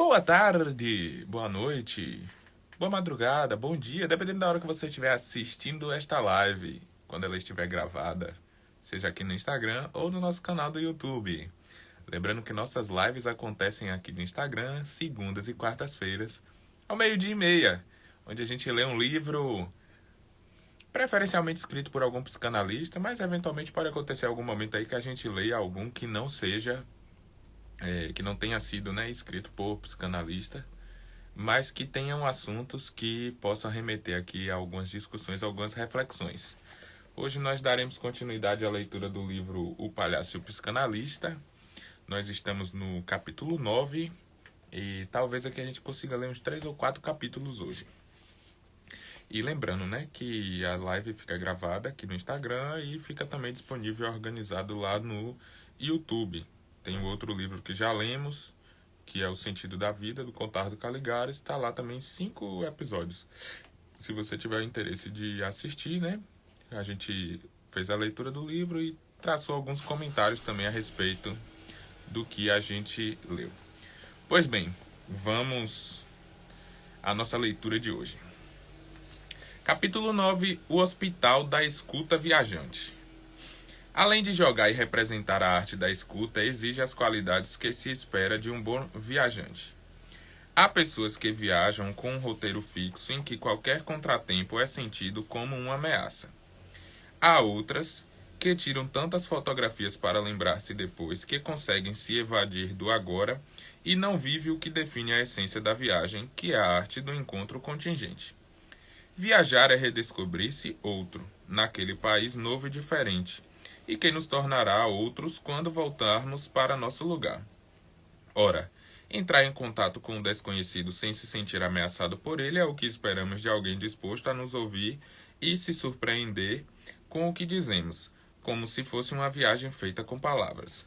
Boa tarde, boa noite, boa madrugada, bom dia, dependendo da hora que você estiver assistindo esta live, quando ela estiver gravada, seja aqui no Instagram ou no nosso canal do YouTube. Lembrando que nossas lives acontecem aqui no Instagram, segundas e quartas-feiras, ao 12h30, onde a gente lê um livro preferencialmente escrito por algum psicanalista, mas eventualmente pode acontecer algum momento aí que a gente leia algum que não seja, que não tenha sido, né, escrito por psicanalista, mas que tenham assuntos que possam remeter aqui a algumas discussões, algumas reflexões. Hoje nós daremos continuidade à leitura do livro O Palhaço e o Psicanalista. Nós estamos no capítulo 9 e talvez aqui a gente consiga ler uns 3 ou 4 capítulos hoje. E lembrando, né, que a live fica gravada aqui no Instagram e fica também disponível organizado lá no YouTube. Tem o outro livro que já lemos, que é O Sentido da Vida, do Contardo Caligares. Está lá também 5 episódios. Se você tiver interesse de assistir, né, a gente fez a leitura do livro e traçou alguns comentários também a respeito do que a gente leu. Pois bem, vamos à nossa leitura de hoje. Capítulo 9, O Hospital da Escuta Viajante. Além de jogar e representar a arte da escuta, exige as qualidades que se espera de um bom viajante. Há pessoas que viajam com um roteiro fixo em que qualquer contratempo é sentido como uma ameaça. Há outras que tiram tantas fotografias para lembrar-se depois que conseguem se evadir do agora e não vivem o que define a essência da viagem, que é a arte do encontro contingente. Viajar é redescobrir-se outro, naquele país novo e diferente, e que nos tornará outros quando voltarmos para nosso lugar. Ora, entrar em contato com o desconhecido sem se sentir ameaçado por ele é o que esperamos de alguém disposto a nos ouvir e se surpreender com o que dizemos, como se fosse uma viagem feita com palavras.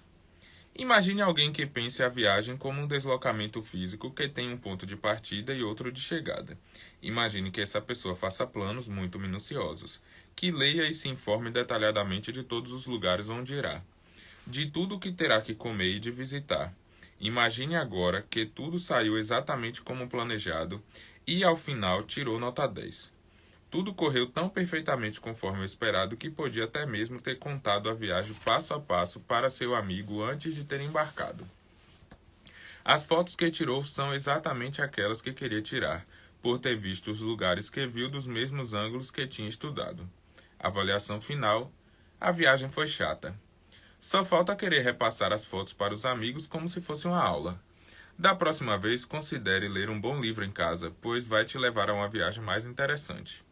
Imagine alguém que pense a viagem como um deslocamento físico que tem um ponto de partida e outro de chegada. Imagine que essa pessoa faça planos muito minuciosos, que leia e se informe detalhadamente de todos os lugares onde irá, de tudo o que terá que comer e de visitar. Imagine agora que tudo saiu exatamente como planejado e, ao final, tirou nota 10. Tudo correu tão perfeitamente conforme o esperado que podia até mesmo ter contado a viagem passo a passo para seu amigo antes de ter embarcado. As fotos que tirou são exatamente aquelas que queria tirar, por ter visto os lugares que viu dos mesmos ângulos que tinha estudado. Avaliação final: a viagem foi chata. Só falta querer repassar as fotos para os amigos como se fosse uma aula. Da próxima vez, considere ler um bom livro em casa, pois vai te levar a uma viagem mais interessante.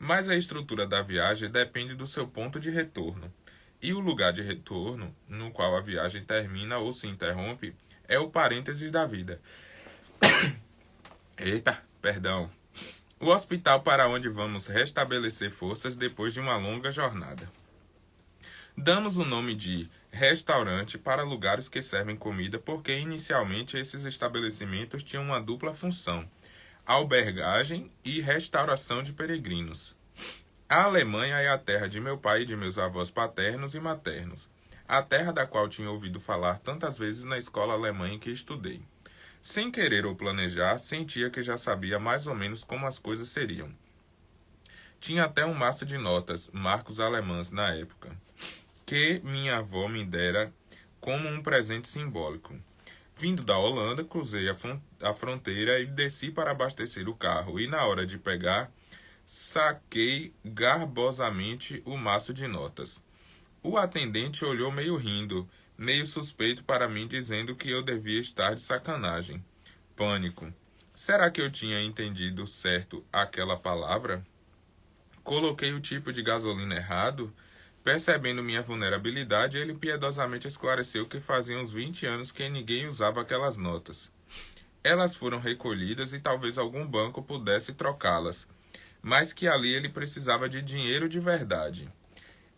Mas a estrutura da viagem depende do seu ponto de retorno. E o lugar de retorno, no qual a viagem termina ou se interrompe, é o parênteses da vida. Perdão. O hospital para onde vamos restabelecer forças depois de uma longa jornada. Damos o nome de restaurante para lugares que servem comida porque inicialmente esses estabelecimentos tinham uma dupla função: albergagem e restauração de peregrinos. A Alemanha é a terra de meu pai e de meus avós paternos e maternos, a terra da qual tinha ouvido falar tantas vezes na escola alemã em que estudei. Sem querer ou planejar, sentia que já sabia mais ou menos como as coisas seriam. Tinha até um maço de notas, marcos alemãs na época, que minha avó me dera como um presente simbólico. Vindo da Holanda, cruzei a fronteira e desci para abastecer o carro, e na hora de pegar, saquei garbosamente o maço de notas. O atendente olhou meio rindo, meio suspeito para mim, dizendo que eu devia estar de sacanagem. Pânico. Será que eu tinha entendido certo aquela palavra? Coloquei o tipo de gasolina errado? Percebendo minha vulnerabilidade, ele piedosamente esclareceu que fazia uns 20 anos que ninguém usava aquelas notas. Elas foram recolhidas e talvez algum banco pudesse trocá-las, mas que ali ele precisava de dinheiro de verdade.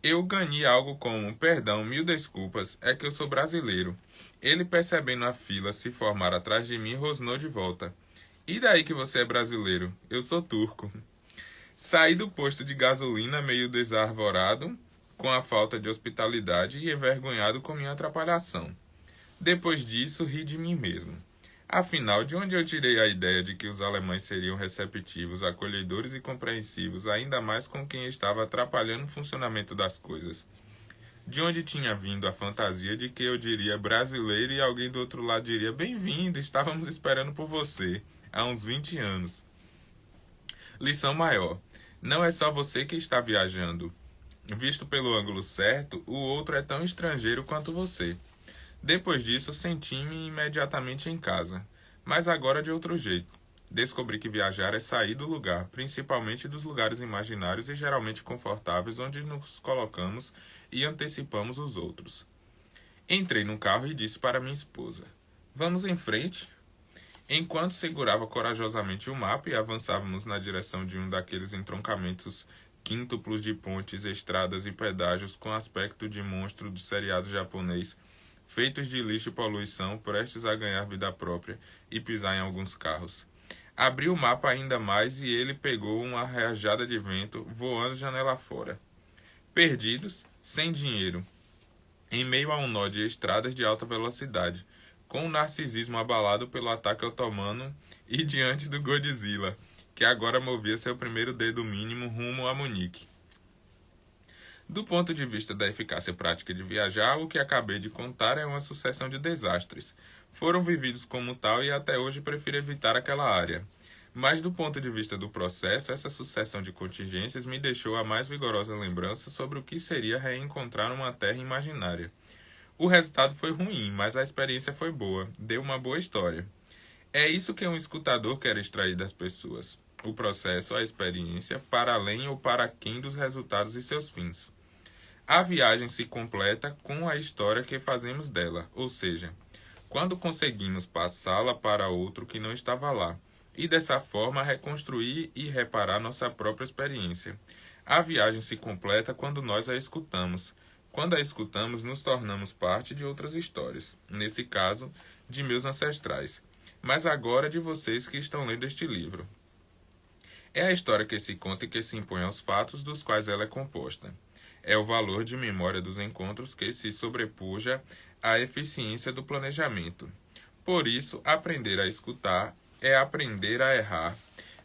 Eu ganhei algo como: perdão, mil desculpas, é que eu sou brasileiro. Ele, percebendo a fila se formar atrás de mim, rosnou de volta. E daí que você é brasileiro? Eu sou turco. Saí do posto de gasolina meio desarvorado, com a falta de hospitalidade e envergonhado com minha atrapalhação. Depois disso, ri de mim mesmo. Afinal, de onde eu tirei a ideia de que os alemães seriam receptivos, acolhedores e compreensivos, ainda mais com quem estava atrapalhando o funcionamento das coisas? De onde tinha vindo a fantasia de que eu diria brasileiro e alguém do outro lado diria bem-vindo, estávamos esperando por você, há uns 20 anos. Lição maior. Não é só você que está viajando. Visto pelo ângulo certo, o outro é tão estrangeiro quanto você. Depois disso, senti-me imediatamente em casa, mas agora de outro jeito. Descobri que viajar é sair do lugar, principalmente dos lugares imaginários e geralmente confortáveis onde nos colocamos e antecipamos os outros. Entrei no carro e disse para minha esposa: "Vamos em frente?" Enquanto segurava corajosamente o mapa e avançávamos na direção de um daqueles entroncamentos quíntuplos de pontes, estradas e pedágios com aspecto de monstro do seriado japonês, feitos de lixo e poluição, prestes a ganhar vida própria e pisar em alguns carros. Abri o mapa ainda mais e ele pegou uma rajada de vento, voando janela fora. Perdidos, sem dinheiro, em meio a um nó de estradas de alta velocidade, com o narcisismo abalado pelo ataque otomano e diante do Godzilla, que agora movia seu primeiro dedo mínimo rumo a Munique. Do ponto de vista da eficácia prática de viajar, o que acabei de contar é uma sucessão de desastres. Foram vividos como tal e até hoje prefiro evitar aquela área. Mas do ponto de vista do processo, essa sucessão de contingências me deixou a mais vigorosa lembrança sobre o que seria reencontrar uma terra imaginária. O resultado foi ruim, mas a experiência foi boa, deu uma boa história. É isso que um escutador quer extrair das pessoas. O processo, a experiência, para além ou para quem dos resultados e seus fins. A viagem se completa com a história que fazemos dela, ou seja, quando conseguimos passá-la para outro que não estava lá, e dessa forma reconstruir e reparar nossa própria experiência. A viagem se completa quando nós a escutamos. Quando a escutamos, nos tornamos parte de outras histórias, nesse caso, de meus ancestrais, mas agora de vocês que estão lendo este livro. É a história que se conta e que se impõe aos fatos dos quais ela é composta. É o valor de memória dos encontros que se sobrepuja à eficiência do planejamento. Por isso, aprender a escutar é aprender a errar,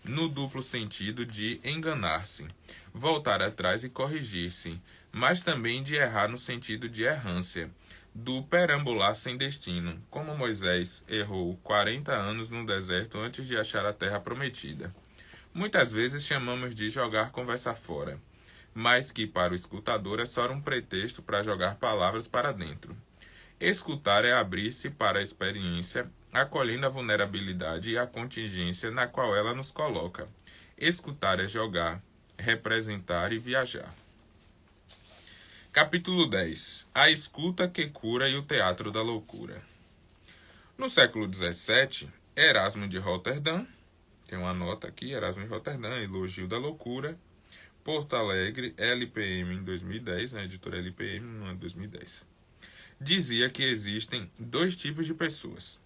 no duplo sentido de enganar-se, voltar atrás e corrigir-se, mas também de errar no sentido de errância, do perambular sem destino, como Moisés errou 40 anos no deserto antes de achar a terra prometida. Muitas vezes chamamos de jogar conversa fora, mas que para o escutador é só um pretexto para jogar palavras para dentro. Escutar é abrir-se para a experiência, acolhendo a vulnerabilidade e a contingência na qual ela nos coloca. Escutar é jogar, representar e viajar. Capítulo 10. A escuta que cura e o teatro da loucura. No século XVII, Erasmo de Roterdã, tem uma nota aqui, Erasmo de Roterdã, Elogio da Loucura, Porto Alegre, LPM em 2010, a editora LPM, no ano 2010. Dizia que existem dois tipos de pessoas.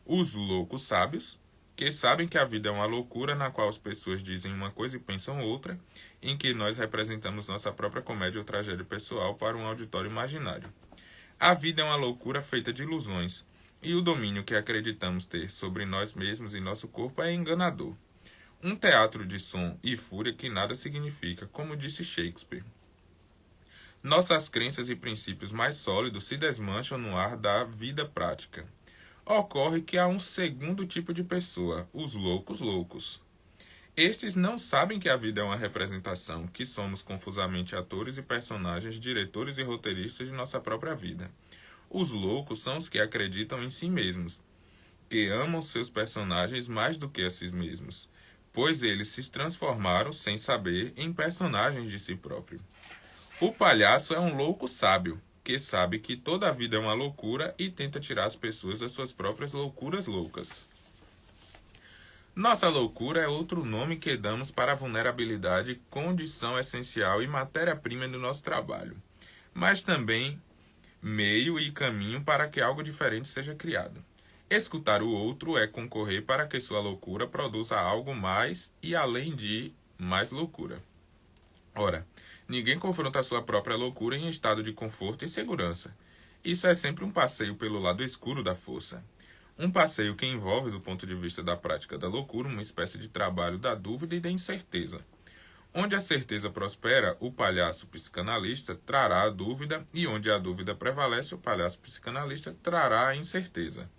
Os loucos sábios, que sabem que a vida é uma loucura na qual as pessoas dizem uma coisa e pensam outra, em que nós representamos nossa própria comédia ou tragédia pessoal para um auditório imaginário. A vida é uma loucura feita de ilusões, e o domínio que acreditamos ter sobre nós mesmos e nosso corpo é enganador. Um teatro de som e fúria que nada significa, como disse Shakespeare. Nossas crenças e princípios mais sólidos se desmancham no ar da vida prática. Ocorre que há um segundo tipo de pessoa, os loucos loucos. Estes não sabem que a vida é uma representação, que somos confusamente atores e personagens, diretores e roteiristas de nossa própria vida. Os loucos são os que acreditam em si mesmos, que amam seus personagens mais do que a si mesmos, pois eles se transformaram, sem saber, em personagens de si próprio. O palhaço é um louco sábio, que sabe que toda a vida é uma loucura e tenta tirar as pessoas das suas próprias loucuras loucas. Nossa loucura é outro nome que damos para a vulnerabilidade, condição essencial e matéria-prima do nosso trabalho, mas também meio e caminho para que algo diferente seja criado. Escutar o outro é concorrer para que sua loucura produza algo mais e além de mais loucura. Ora, ninguém confronta a sua própria loucura em estado de conforto e segurança. Isso é sempre um passeio pelo lado escuro da força. Um passeio que envolve, do ponto de vista da prática da loucura, uma espécie de trabalho da dúvida e da incerteza. Onde a certeza prospera, o palhaço psicanalista trará a dúvida, e onde a dúvida prevalece, o palhaço psicanalista trará a incerteza.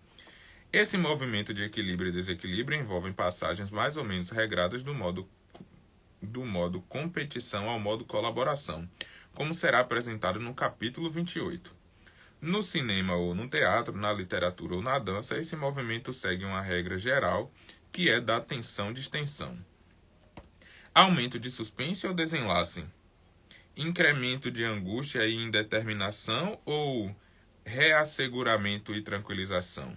Esse movimento de equilíbrio e desequilíbrio envolve passagens mais ou menos regradas do modo competição ao modo colaboração, como será apresentado no capítulo 28. No cinema ou no teatro, na literatura ou na dança, esse movimento segue uma regra geral, que é da tensão-distensão. Aumento de suspense ou desenlace? Incremento de angústia e indeterminação ou reasseguramento e tranquilização?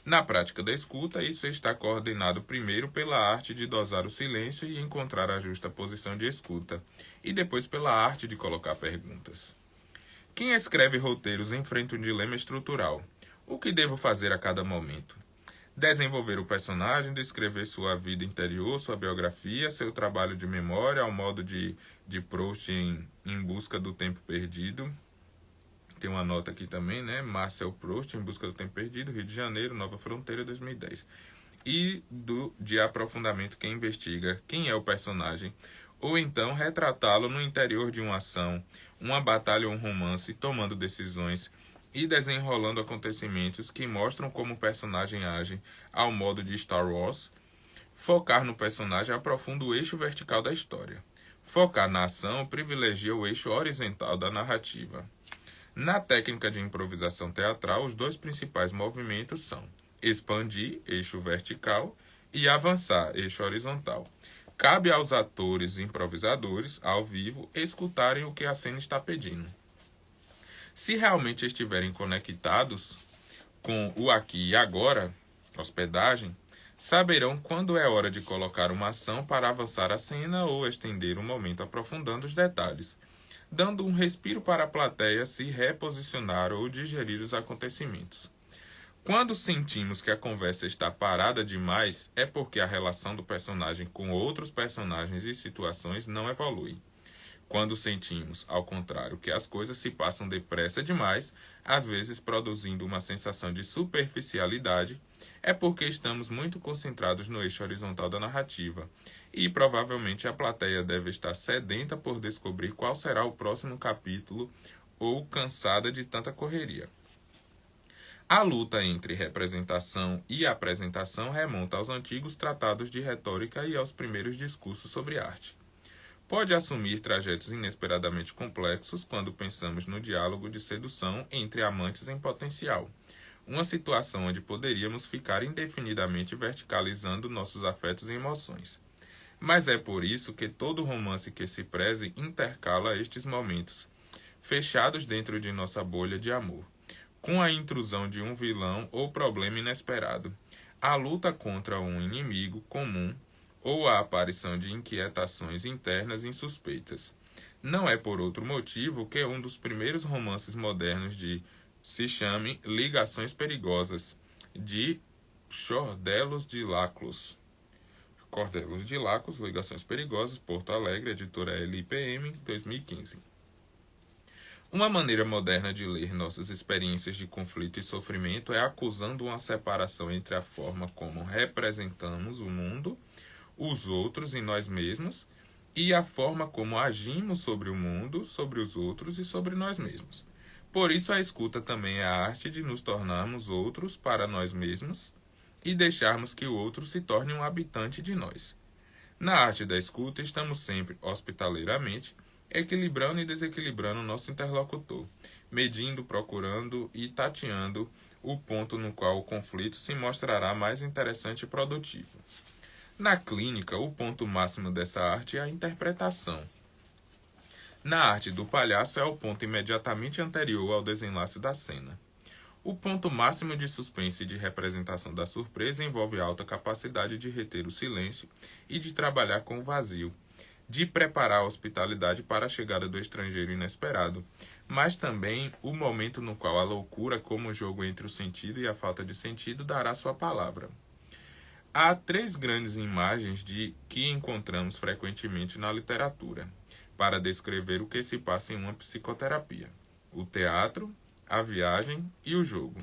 Na prática da escuta, isso está coordenado primeiro pela arte de dosar o silêncio e encontrar a justa posição de escuta, e depois pela arte de colocar perguntas. Quem escreve roteiros enfrenta um dilema estrutural. O que devo fazer a cada momento? Desenvolver o personagem, descrever sua vida interior, sua biografia, seu trabalho de memória, ao modo de Proust em Busca do Tempo Perdido. Tem uma nota aqui também, né? Marcel Proust, Em Busca do Tempo Perdido, Rio de Janeiro, Nova Fronteira, 2010. E de aprofundamento que investiga quem é o personagem, ou então retratá-lo no interior de uma ação, uma batalha ou um romance, tomando decisões e desenrolando acontecimentos que mostram como o personagem age ao modo de Star Wars. Focar no personagem aprofunda o eixo vertical da história. Focar na ação privilegia o eixo horizontal da narrativa. Na técnica de improvisação teatral, os dois principais movimentos são expandir, eixo vertical, e avançar, eixo horizontal. Cabe aos atores improvisadores, ao vivo, escutarem o que a cena está pedindo. Se realmente estiverem conectados com o aqui e agora, hospedagem, saberão quando é hora de colocar uma ação para avançar a cena ou estender o momento aprofundando os detalhes, dando um respiro para a plateia se reposicionar ou digerir os acontecimentos. Quando sentimos que a conversa está parada demais, é porque a relação do personagem com outros personagens e situações não evolui. Quando sentimos, ao contrário, que as coisas se passam depressa demais, às vezes produzindo uma sensação de superficialidade, é porque estamos muito concentrados no eixo horizontal da narrativa, e provavelmente a plateia deve estar sedenta por descobrir qual será o próximo capítulo ou cansada de tanta correria. A luta entre representação e apresentação remonta aos antigos tratados de retórica e aos primeiros discursos sobre arte. Pode assumir trajetos inesperadamente complexos quando pensamos no diálogo de sedução entre amantes em potencial, uma situação onde poderíamos ficar indefinidamente verticalizando nossos afetos e emoções. Mas é por isso que todo romance que se preze intercala estes momentos, fechados dentro de nossa bolha de amor, com a intrusão de um vilão ou problema inesperado, a luta contra um inimigo comum ou a aparição de inquietações internas insuspeitas. Não é por outro motivo que um dos primeiros romances modernos se chame Ligações Perigosas, de Cordelos de Laclos. Cordelos de Laclos, Ligações Perigosas, Porto Alegre, editora LIPM, 2015. Uma maneira moderna de ler nossas experiências de conflito e sofrimento é acusando uma separação entre a forma como representamos o mundo, os outros e nós mesmos, e a forma como agimos sobre o mundo, sobre os outros e sobre nós mesmos. Por isso a escuta também é a arte de nos tornarmos outros para nós mesmos e deixarmos que o outro se torne um habitante de nós. Na arte da escuta, estamos sempre, hospitaleiramente, equilibrando e desequilibrando nosso interlocutor, medindo, procurando e tateando o ponto no qual o conflito se mostrará mais interessante e produtivo. Na clínica, o ponto máximo dessa arte é a interpretação. Na arte do palhaço é o ponto imediatamente anterior ao desenlace da cena. O ponto máximo de suspense e de representação da surpresa envolve alta capacidade de reter o silêncio e de trabalhar com o vazio, de preparar a hospitalidade para a chegada do estrangeiro inesperado, mas também o momento no qual a loucura, como o jogo entre o sentido e a falta de sentido, dará sua palavra. Há 3 grandes imagens que encontramos frequentemente na literatura, para descrever o que se passa em uma psicoterapia: o teatro, a viagem e o jogo.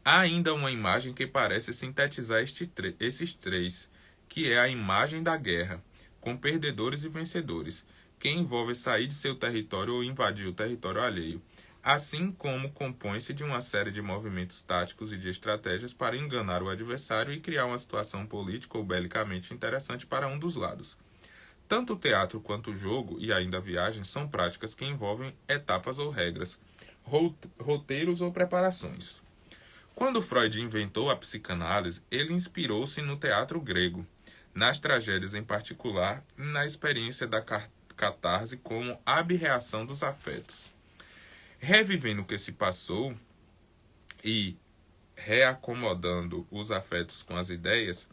Há ainda uma imagem que parece sintetizar esses três, que é a imagem da guerra, com perdedores e vencedores, que envolve sair de seu território ou invadir o território alheio, assim como compõe-se de uma série de movimentos táticos e de estratégias para enganar o adversário e criar uma situação política ou belicamente interessante para um dos lados. Tanto o teatro quanto o jogo, e ainda a viagem, são práticas que envolvem etapas ou regras, roteiros ou preparações. Quando Freud inventou a psicanálise, ele inspirou-se no teatro grego, nas tragédias em particular e na experiência da catarse como abreação dos afetos. Revivendo o que se passou e reacomodando os afetos com as ideias,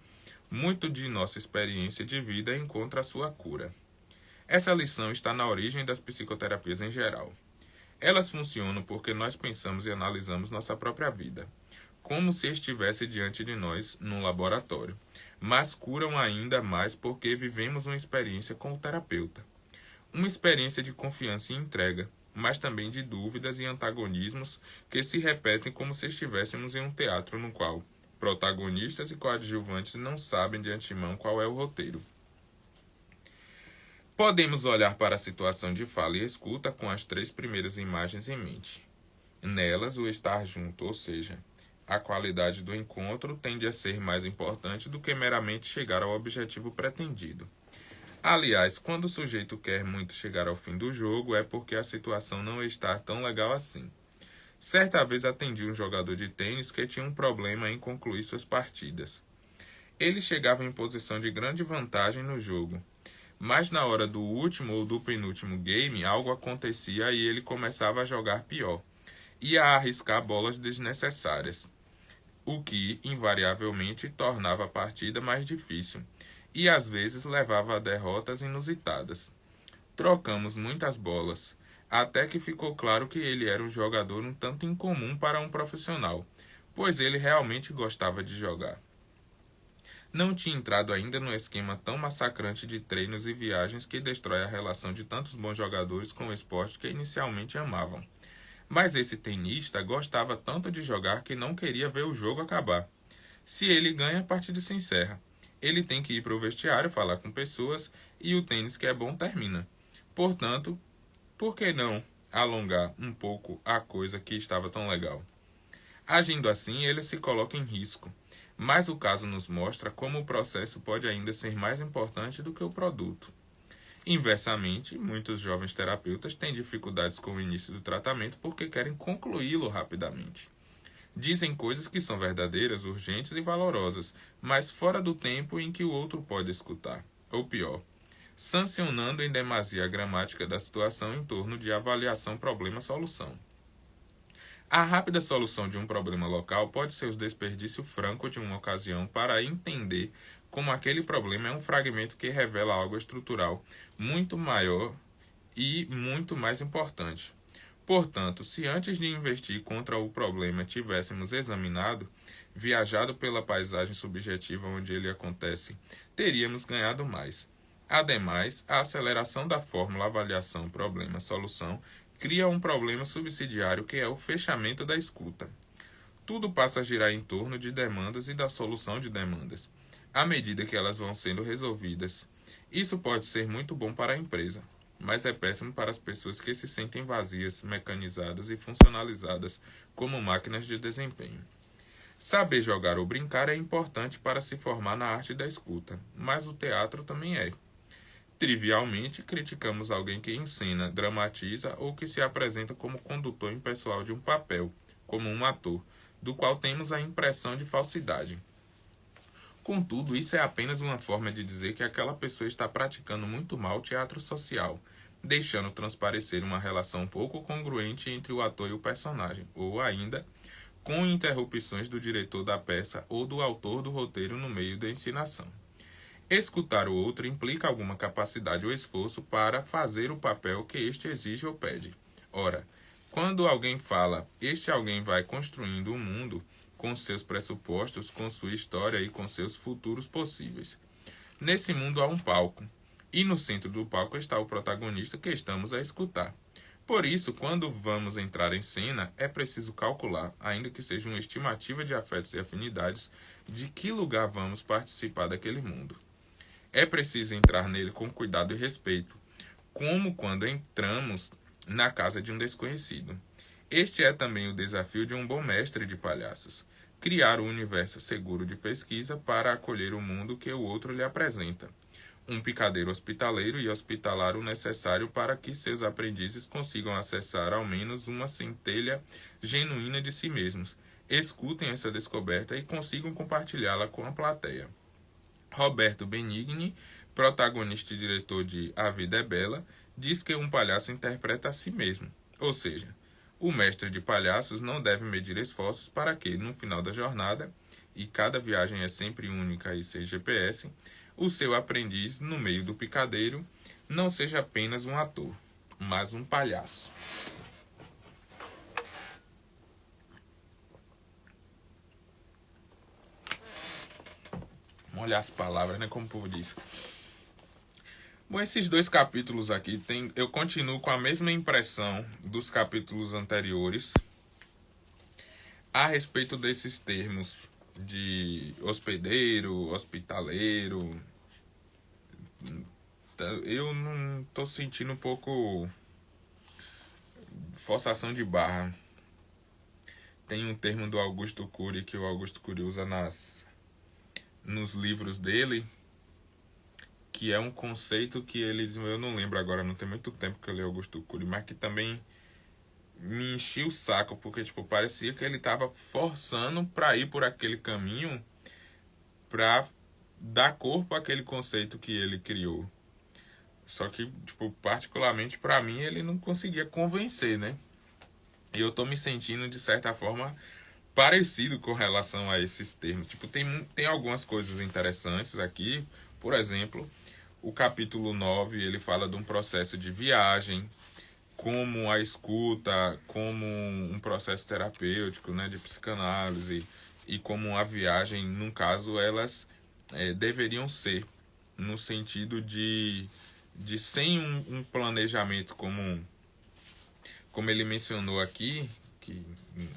muito de nossa experiência de vida encontra a sua cura. Essa lição está na origem das psicoterapias em geral. Elas funcionam porque nós pensamos e analisamos nossa própria vida, como se estivesse diante de nós num laboratório, mas curam ainda mais porque vivemos uma experiência com o terapeuta. Uma experiência de confiança e entrega, mas também de dúvidas e antagonismos que se repetem como se estivéssemos em um teatro no qual protagonistas e coadjuvantes não sabem de antemão qual é o roteiro. Podemos olhar para a situação de fala e escuta com as três primeiras imagens em mente. Nelas, o estar junto, ou seja, a qualidade do encontro tende a ser mais importante do que meramente chegar ao objetivo pretendido. Aliás, quando o sujeito quer muito chegar ao fim do jogo, é porque a situação não está tão legal assim. Certa vez atendi um jogador de tênis que tinha um problema em concluir suas partidas. Ele chegava em posição de grande vantagem no jogo, mas na hora do último ou do penúltimo game, algo acontecia e ele começava a jogar pior, e a arriscar bolas desnecessárias, o que, invariavelmente, tornava a partida mais difícil, e às vezes levava a derrotas inusitadas. Trocamos muitas bolas, até que ficou claro que ele era um jogador um tanto incomum para um profissional, pois ele realmente gostava de jogar. Não tinha entrado ainda no esquema tão massacrante de treinos e viagens que destrói a relação de tantos bons jogadores com o esporte que inicialmente amavam. Mas esse tenista gostava tanto de jogar que não queria ver o jogo acabar. Se ele ganha, a partida se encerra. Ele tem que ir para o vestiário, falar com pessoas, e o tênis que é bom termina. Portanto, por que não alongar um pouco a coisa que estava tão legal? Agindo assim, ele se coloca em risco. Mas o caso nos mostra como o processo pode ainda ser mais importante do que o produto. Inversamente, muitos jovens terapeutas têm dificuldades com o início do tratamento porque querem concluí-lo rapidamente. Dizem coisas que são verdadeiras, urgentes e valorosas, mas fora do tempo em que o outro pode escutar. Ou pior, sancionando em demasia a gramática da situação em torno de avaliação problema-solução. A rápida solução de um problema local pode ser o desperdício franco de uma ocasião para entender como aquele problema é um fragmento que revela algo estrutural muito maior e muito mais importante. Portanto, se antes de investir contra o problema tivéssemos examinado, viajado pela paisagem subjetiva onde ele acontece, teríamos ganhado mais. Ademais, a aceleração da fórmula avaliação-problema-solução cria um problema subsidiário que é o fechamento da escuta. Tudo passa a girar em torno de demandas e da solução de demandas, à medida que elas vão sendo resolvidas. Isso pode ser muito bom para a empresa, mas é péssimo para as pessoas que se sentem vazias, mecanizadas e funcionalizadas como máquinas de desempenho. Saber jogar ou brincar é importante para se formar na arte da escuta, mas o teatro também é. Trivialmente, criticamos alguém que encena, dramatiza ou que se apresenta como condutor impessoal de um papel, como um ator, do qual temos a impressão de falsidade. Contudo, isso é apenas uma forma de dizer que aquela pessoa está praticando muito mal o teatro social, deixando transparecer uma relação pouco congruente entre o ator e o personagem, ou ainda, com interrupções do diretor da peça ou do autor do roteiro no meio da encenação. Escutar o outro implica alguma capacidade ou esforço para fazer o papel que este exige ou pede. Ora, quando alguém fala, este alguém vai construindo o mundo com seus pressupostos, com sua história e com seus futuros possíveis. Nesse mundo há um palco, e no centro do palco está o protagonista que estamos a escutar. Por isso, quando vamos entrar em cena, é preciso calcular, ainda que seja uma estimativa de afetos e afinidades, de que lugar vamos participar daquele mundo. É preciso entrar nele com cuidado e respeito, como quando entramos na casa de um desconhecido. Este é também o desafio de um bom mestre de palhaços: criar um universo seguro de pesquisa para acolher o mundo que o outro lhe apresenta. Um picadeiro hospitaleiro e hospitalar o necessário para que seus aprendizes consigam acessar ao menos uma centelha genuína de si mesmos, escutem essa descoberta e consigam compartilhá-la com a plateia. Roberto Benigni, protagonista e diretor de A Vida é Bela, diz que um palhaço interpreta a si mesmo, ou seja, o mestre de palhaços não deve medir esforços para que, no final da jornada, e cada viagem é sempre única e sem GPS, o seu aprendiz, no meio do picadeiro, não seja apenas um ator, mas um palhaço. Vamos olhar as palavras, né? Como o povo diz. Bom, esses dois capítulos aqui, eu continuo com a mesma impressão dos capítulos anteriores a respeito desses termos de hospedeiro, hospitaleiro. Eu não estou sentindo um pouco forçação de barra. Tem um termo do Augusto Cury que o Augusto Cury usa nos livros dele, que é um conceito que ele, eu não lembro agora, não tem muito tempo que eu li Augusto Cury, mas que também me enchia o saco, porque tipo, parecia que ele estava forçando para ir por aquele caminho para dar corpo àquele conceito que ele criou. Só que, tipo, particularmente para mim, ele não conseguia convencer, né? E eu tô me sentindo, de certa forma, parecido com relação a esses termos. Tipo, tem algumas coisas interessantes aqui. Por exemplo, o capítulo 9 ele fala de um processo de viagem, como a escuta, como um processo terapêutico, né, de psicanálise, e como a viagem, num caso, elas deveriam ser, no sentido de sem um planejamento comum. Como ele mencionou aqui, que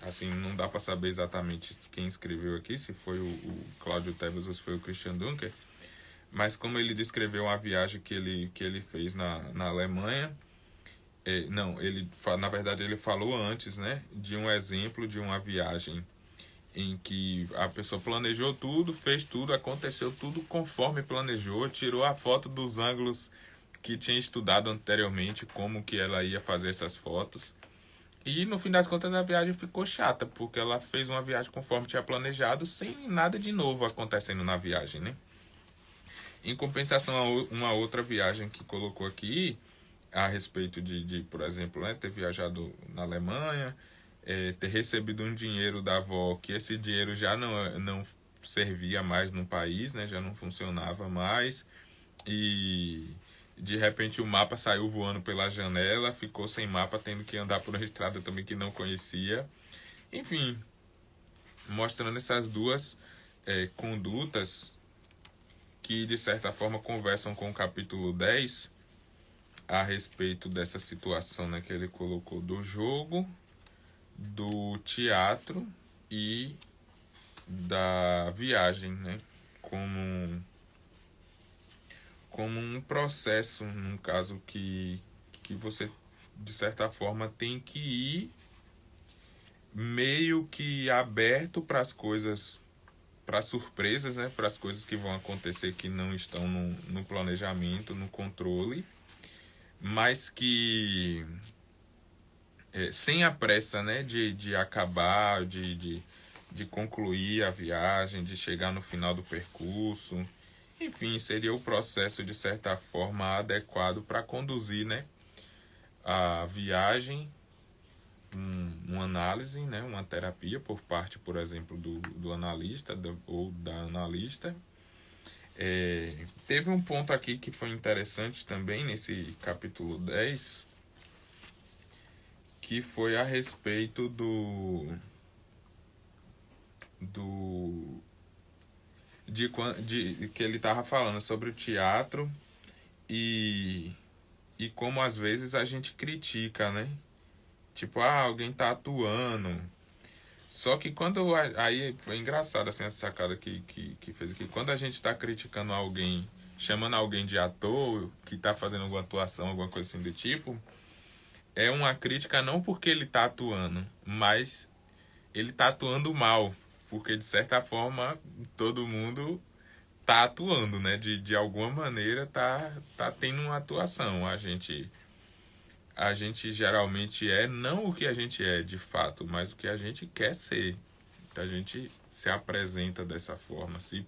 assim não dá para saber exatamente quem escreveu aqui, se foi o Cláudio Tebas ou se foi o Christian Dunker, mas como ele descreveu uma viagem que ele fez na Alemanha, não, na verdade ele falou antes, né, de um exemplo de uma viagem em que a pessoa planejou tudo, fez tudo, aconteceu tudo conforme planejou, tirou a foto dos ângulos que tinha estudado anteriormente, como que ela ia fazer essas fotos. E no fim das contas a viagem ficou chata, porque ela fez uma viagem conforme tinha planejado, sem nada de novo acontecendo na viagem, né? Em compensação, uma outra viagem que colocou aqui, a respeito por exemplo, né, ter viajado na Alemanha, ter recebido um dinheiro da avó, que esse dinheiro já não servia mais no país, né, já não funcionava mais, e de repente o mapa saiu voando pela janela, ficou sem mapa, tendo que andar por uma estrada também que não conhecia. Enfim, mostrando essas duas condutas que de certa forma conversam com o capítulo 10 a respeito dessa situação, né, que ele colocou do jogo, do teatro e da viagem, né, como um processo, num caso que você, de certa forma, tem que ir meio que aberto para as coisas, para surpresas, né, para as coisas que vão acontecer que não estão no planejamento, no controle, mas que sem a pressa, né, de acabar, de concluir a viagem, de chegar no final do percurso. Enfim, seria o processo, de certa forma, adequado para conduzir, né, a viagem, uma análise, né, uma terapia por parte, por exemplo, do analista ou da analista. Teve um ponto aqui que foi interessante também nesse capítulo 10, que foi a respeito de que ele estava falando sobre o teatro e e como às vezes a gente critica, né? Tipo, ah, alguém tá atuando. Só que quando. Aí foi engraçado assim, essa sacada que fez aqui. Quando a gente tá criticando alguém, chamando alguém de ator, que tá fazendo alguma atuação, alguma coisa assim do tipo, é uma crítica não porque ele tá atuando, mas ele tá atuando mal. Porque de certa forma todo mundo tá atuando, né? De alguma maneira tá tendo uma atuação. A gente geralmente é não o que a gente é de fato, mas o que a gente quer ser. Então a gente se apresenta dessa forma, se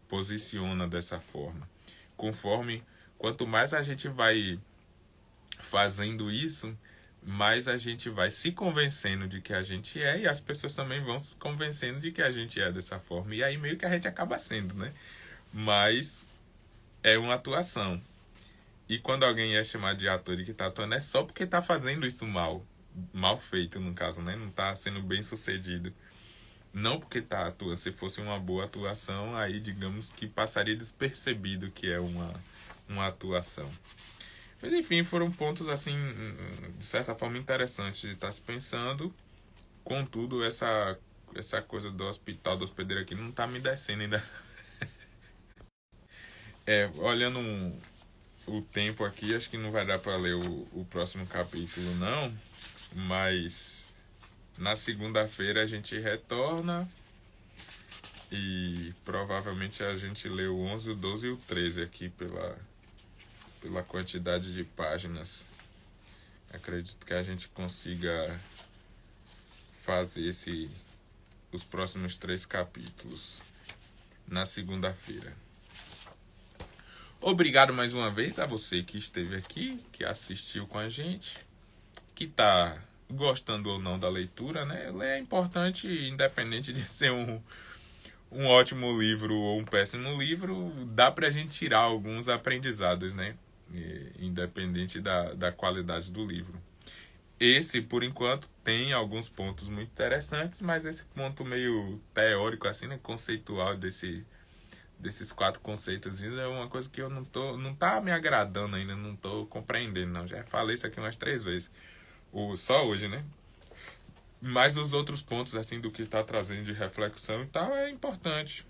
posiciona dessa forma. Conforme, quanto mais a gente vai fazendo isso, mais a gente vai se convencendo de que a gente é e as pessoas também vão se convencendo de que a gente é dessa forma. E aí meio que a gente acaba sendo, né? Mas é uma atuação. E quando alguém é chamado de ator e que tá atuando, é só porque tá fazendo isso mal. Mal feito, no caso, né? Não tá sendo bem sucedido. Não porque tá atuando. Se fosse uma boa atuação, aí digamos que passaria despercebido que é uma atuação. Mas enfim, foram pontos assim, de certa forma, interessantes de estar se pensando. Contudo, essa coisa do hospital, do hospedeiro aqui, não tá me descendo ainda. Olhando o tempo aqui, acho que não vai dar para ler o próximo capítulo, não. Mas na segunda-feira a gente retorna e provavelmente a gente lê o 11, o 12 e o 13 aqui pela quantidade de páginas. Acredito que a gente consiga fazer os próximos 3 capítulos na segunda-feira. Obrigado mais uma vez a você que esteve aqui, que assistiu com a gente, que está gostando ou não da leitura, né? Ler é importante, independente de ser um ótimo livro ou um péssimo livro, dá pra gente tirar alguns aprendizados, né? Independente da qualidade do livro. Esse, por enquanto, tem alguns pontos muito interessantes, mas esse ponto meio teórico, assim, né? Conceitual desses 4 conceitos é uma coisa que eu não tá me agradando ainda, não tô compreendendo, não. Já falei isso aqui umas 3 vezes. Só hoje, né? Mas os outros pontos, assim, do que está trazendo de reflexão e tal, é importante.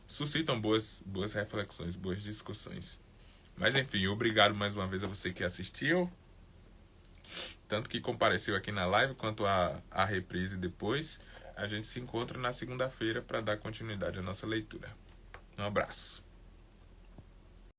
Suscitam boas reflexões, boas discussões. Mas, enfim, obrigado mais uma vez a você que assistiu. Tanto que compareceu aqui na live, quanto a reprise depois. A gente se encontra na segunda-feira para dar continuidade à nossa leitura. Um abraço.